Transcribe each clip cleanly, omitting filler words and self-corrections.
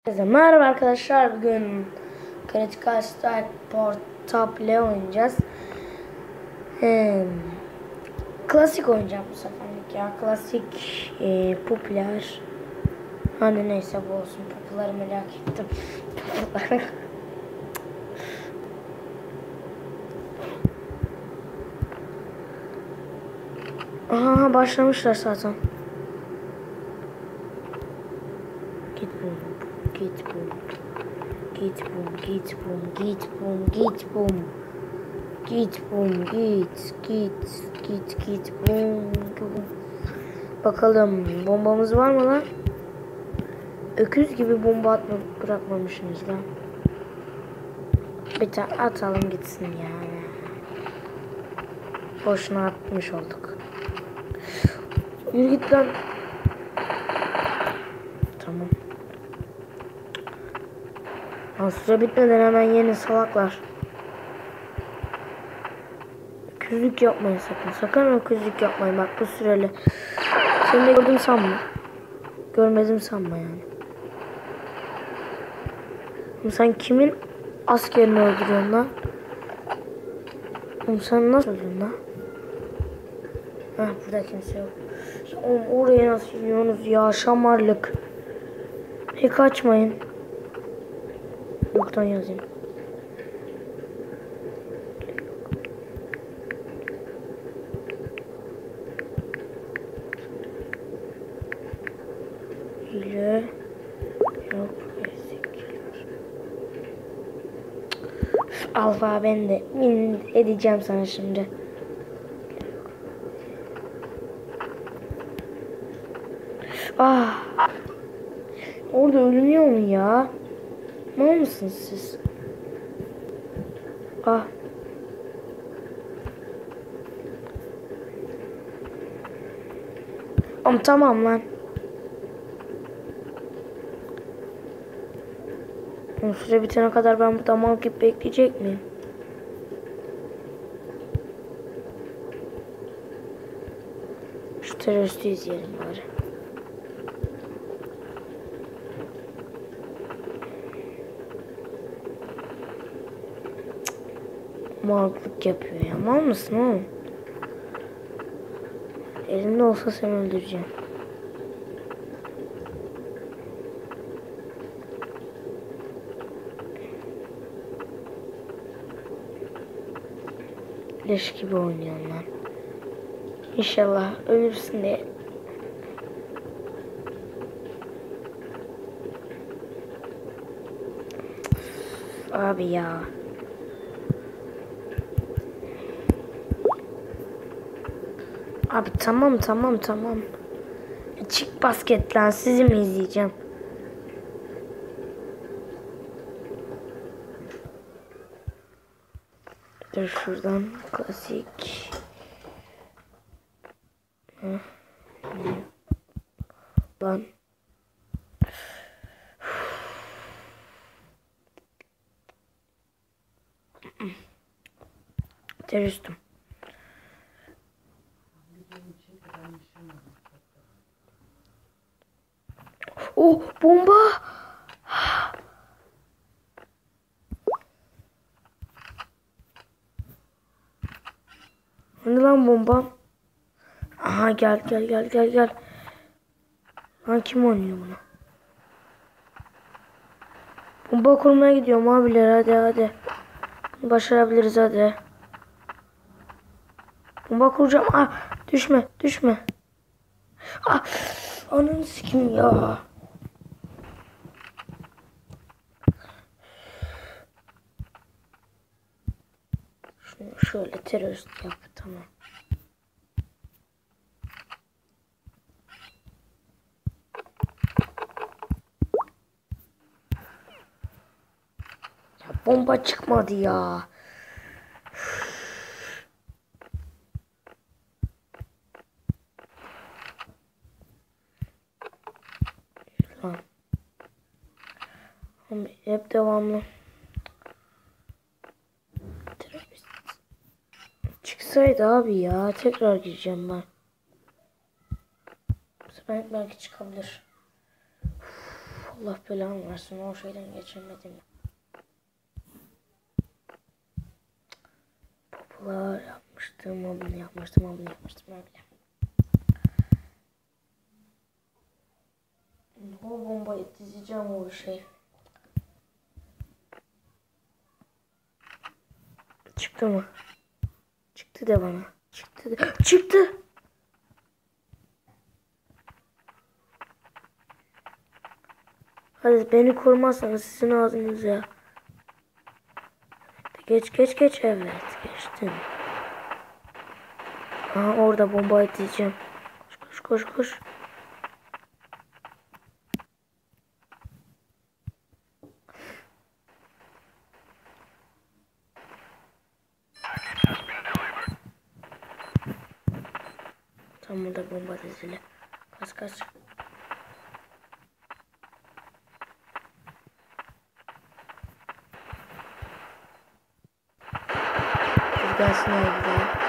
Merhaba arkadaşlar, bugün Critical Strike Portable oynayacağız. Klasik oynayacağım bu seferlik ya. Klasik, popüler. Hani neyse bu olsun. Popüleri merak ettim. Aha, başlamışlar zaten. Git bum, git bum, git bum, git bum, git bum, git bum. Git bum, git bum. Bakalım bombamız var mı lan? Öküz gibi bomba bırakmamışsınız lan. Bir tane atalım gitsin yani. Boşuna atmış olduk. Yürü git lan. Tamam. Süre bitmeden hemen yeni salaklar. Öküzlük yapmayın sakın. Sakın öküzlük yapmayın bak bu süreli. Seni de gördüm sanma. Görmedim sanma yani. Sen kimin askerini öldürüyorsun lan? Oğlum sen nasıl öldün lan? Heh, burada kimse yok. Oğlum oraya nasıl gidiyorsunuz ya, şamarlık. Hiç kaçmayın. Yoktan yazayım. Hile yok. Alfa ben de edeceğim sana şimdi. Ah. Orada ölünüyor mu ya? Ne mısınız siz? Ah. Tamam lan. Süre bitene kadar ben burada mal gibi bekleyecek miyim? Şu teröristi izleyelim bari. Mallık yapıyor ya. Mal mısın oğlum? Elimde olsa seni öldüreceğim. Leş gibi oynuyorsun lan. İnşallah ölürsün diye. Abi ya. Abi tamam. Çık basket lan, sizi mi izleyeceğim? Dur şuradan klasik. Lan. Teröristim. Oh, bomba. Hani lan bomba? Aha gel. Lan kim oynuyor bunu? Bomba kurmaya gidiyorum abiler, hadi. Başarabiliriz hadi. Bomba kuracağım. Ah, düşme. Ah, ananı sikim ya. Şunu şöyle terörist yap, tamam. Ya bomba çıkmadı ya. Lan. Hep devamlı. Terörist. Çıksaydı abi ya. Tekrar gireceğim ben. Bu sefer belki çıkabilir. Allah belanı versin, o şeyden geçemedim. Popular yapmıştım, abone yapmıştım öyle. O bombayı dizeceğim o şey. Çıktı mı? Çıktı de bana. Çıktı. Hadi beni korumazsanız sizin ağzınız ya. Geç evet geçtim. Aha orada bombayı diyeceğim. Koş. Tam burada bomba dizili. Kaç. Dur gelsin abi.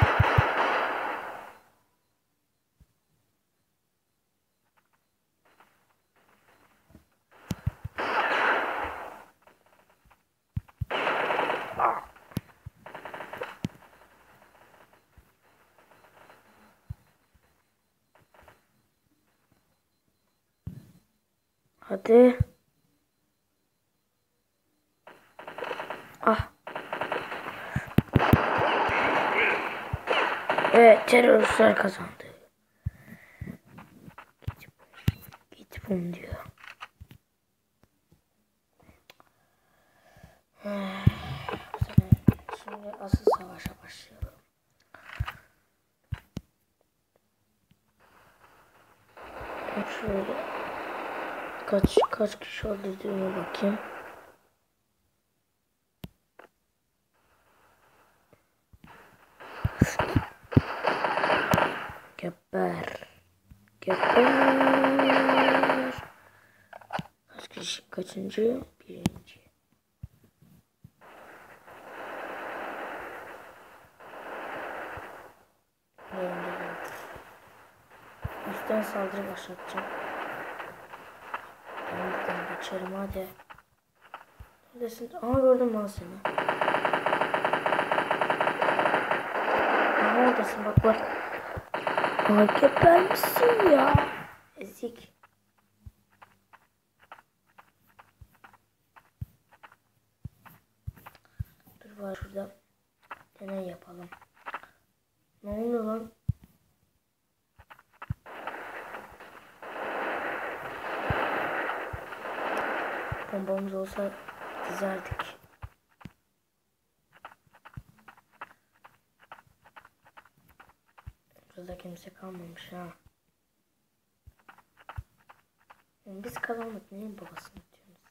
Hadi. Ah. Evet, teröristler kazandı. Git bum diyor. Şimdi asıl savaşa başlayalım. Şöyle kaç kişi öldürdüğüme bakayım. Geber. Kaç kişi? Kaçıncı? Birinci. Üstten saldırı başlatacağım. Ben buradan geçerim hadi. Neredesin? Aha gördüm ben seni. Aha oradasın bak. Ay geber misin ya? Ezik. Dur var şurada. Deney yapalım. Ne oluyor lan? Bombamız olsa dizerdik. Burada kimse kalmamış ha. Biz kazandık. Neyin babasını diyorsunuz?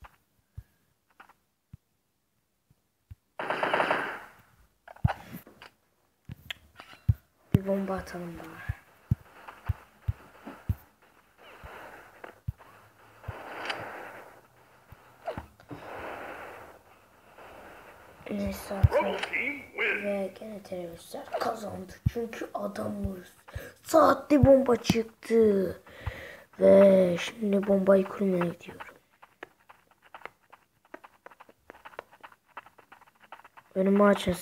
Bir bomba atalım bana. Neyse atalım. Ve gene teröristler kazandı. Çünkü adamız. Saatli bomba çıktı. Ve şimdi bombayı kurmaya gidiyorum. Önümü açın.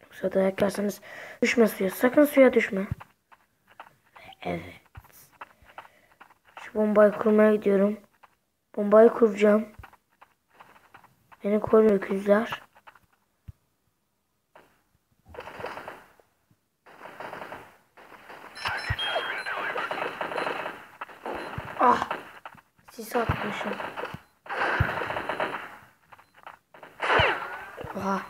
Yoksa dayak yerseniz düşme suya. Sakın suya düşme. Evet. Şu bombayı kurmaya gidiyorum. Bombayı kuracağım. Beni koruyor öküzler. Ah! Sis atmışım. Oha.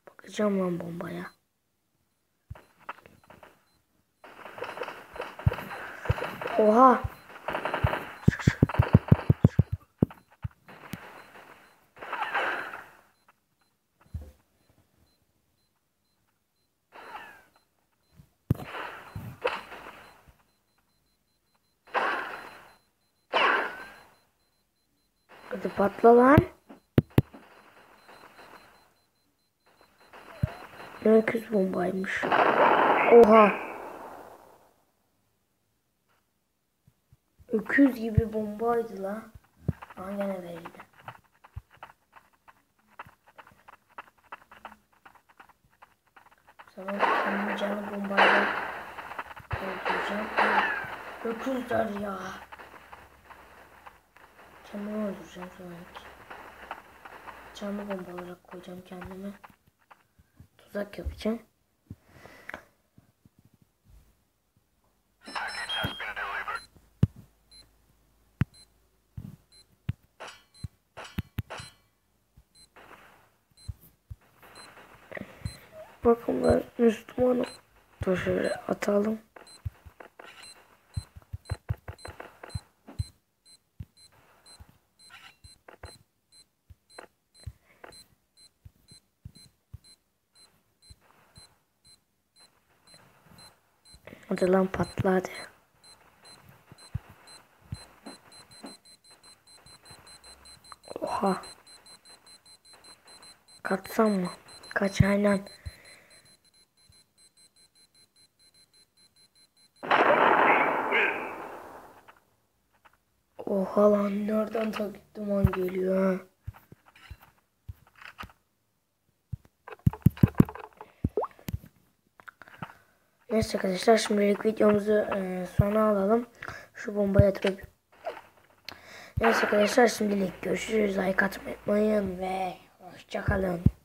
Bakacağım lan bombaya. Oha. Hadi patla lan. Ne öküz bombaymış. Oha. Öküz. öküz gibi bombaydı la. Aha gene verildi. Sana kendimi canlı bombayla öldüreceğim. Öküzler ya. Kendimi öldüreceğim sonraki. Canlı bomba olarak koyacağım kendime. Tuzak yapacağım. Bakın ben Müslümanım. Dur şöyle atalım. Hadi lan patla hadi. Oha. Kaçsam mı? Kaç aynen. Oha lan nereden takip duman geliyor ha. Neyse arkadaşlar şimdilik videomuzu sona alalım. Şu bombayı atıp. Neyse arkadaşlar şimdilik görüşürüz. Like atmayı unutmayın ve hoşça kalın.